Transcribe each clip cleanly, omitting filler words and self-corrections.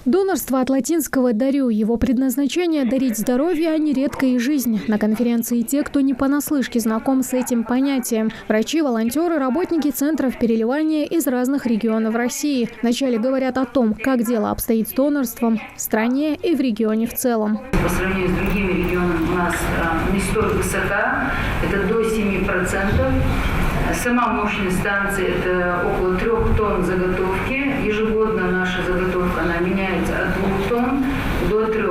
Донорство от латинского «дарю». Его предназначение – дарить здоровье, а не редко и жизнь. На конференции те, кто не понаслышке знаком с этим понятием. Врачи, волонтеры, работники центров переливания из разных регионов России. Вначале говорят о том, как дело обстоит с донорством в стране и в регионе в целом. По сравнению с другими регионами у нас не столь высока, это до 7%. Сама мощность станции – это около 3 тонн заготовки. Ежегодно наша заготовка она меняется от 2 тонн до 3.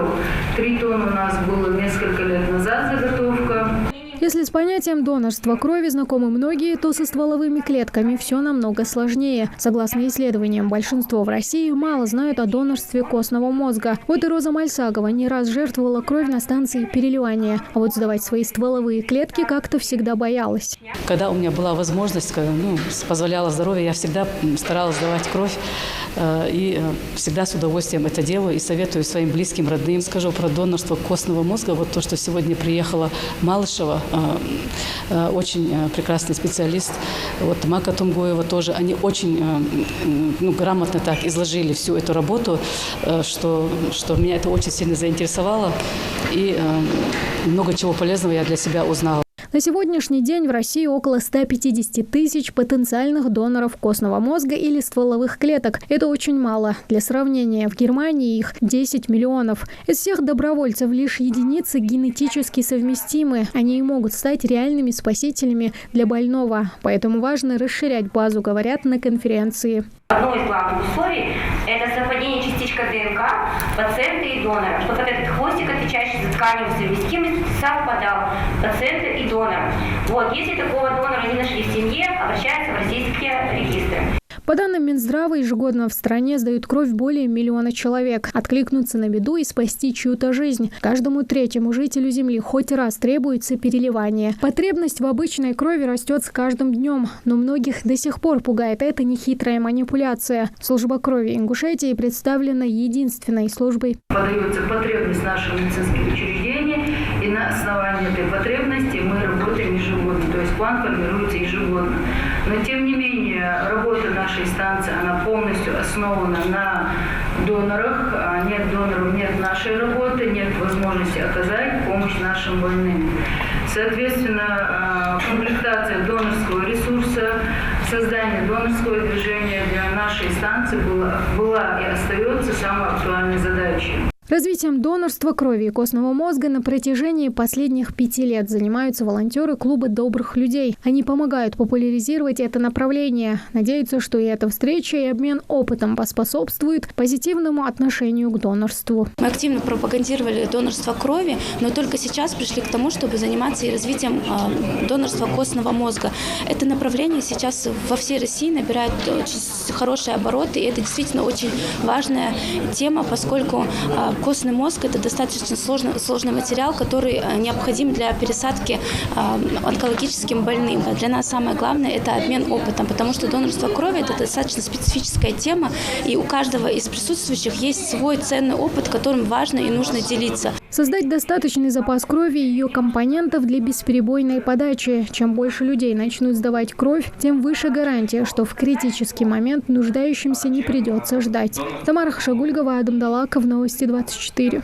3 тонны у нас было несколько лет назад заготовка. Если с понятием донорства крови знакомы многие, то со стволовыми клетками все намного сложнее. Согласно исследованиям, большинство в России мало знают о донорстве костного мозга. Вот и Роза Мальсагова не раз жертвовала кровь на станции переливания. А вот сдавать свои стволовые клетки как-то всегда боялась. Когда у меня была возможность, позволяло здоровье, я всегда старалась сдавать кровь. И всегда с удовольствием это делаю и советую своим близким, родным. Скажу про донорство костного мозга. Вот то, что сегодня приехала Малышева, очень прекрасный специалист. Вот Мака Тунгоева тоже. Они очень грамотно так изложили всю эту работу, что меня это очень сильно заинтересовало. И много чего полезного я для себя узнала. На сегодняшний день в России около 150 тысяч потенциальных доноров костного мозга или стволовых клеток. Это очень мало. Для сравнения, в Германии их 10 миллионов. Из всех добровольцев лишь единицы генетически совместимы. Они и могут стать реальными спасителями для больного. Поэтому важно расширять базу, говорят на конференции. Одно из главных условий – это совпадение частичка ДНК пациента и донора, чтобы вот этот хвостик, отвечающий за тканевую совместимость, совпадал пациента и донора. Вот, если такого донора не нашли в семье, обращаются в российские регистры. По данным Минздрава, ежегодно в стране сдают кровь более 1 миллиона человек. Откликнуться на беду и спасти чью-то жизнь. Каждому третьему жителю Земли хоть раз требуется переливание. Потребность в обычной крови растет с каждым днем, но многих до сих пор пугает эта нехитрая манипуляция. Служба крови Ингушетии представлена единственной службой. Подается потребность нашего медицинских учреждений, и на основании этой потребности мы работаем ежегодно, то есть план формируется ежегодно. Но тем не менее, работа нашей станции, она полностью основана на донорах. Нет доноров, нет нашей работы, нет возможности оказать помощь нашим больным. Соответственно, комплектация донорского ресурса, создание донорского движения для нашей станции была и остается самой актуальной задачей. Развитием донорства крови и костного мозга на протяжении последних 5 лет занимаются волонтеры клуба добрых людей. Они помогают популяризировать это направление. Надеются, что и эта встреча и обмен опытом поспособствует позитивному отношению к донорству. Мы активно пропагандировали донорство крови, но только сейчас пришли к тому, чтобы заниматься и развитием донорства костного мозга. Это направление сейчас во всей России набирает очень хорошие обороты, и это действительно очень важная тема, поскольку костный мозг – это достаточно сложный материал, который необходим для пересадки онкологическим больным. Для нас самое главное – это обмен опытом, потому что донорство крови – это достаточно специфическая тема, и у каждого из присутствующих есть свой ценный опыт, которым важно и нужно делиться. Создать достаточный запас крови и ее компонентов для бесперебойной подачи. Чем больше людей начнут сдавать кровь, тем выше гарантия, что в критический момент нуждающимся не придется ждать. Тамара Хашагульгова, Адам Далаков, Новости 24.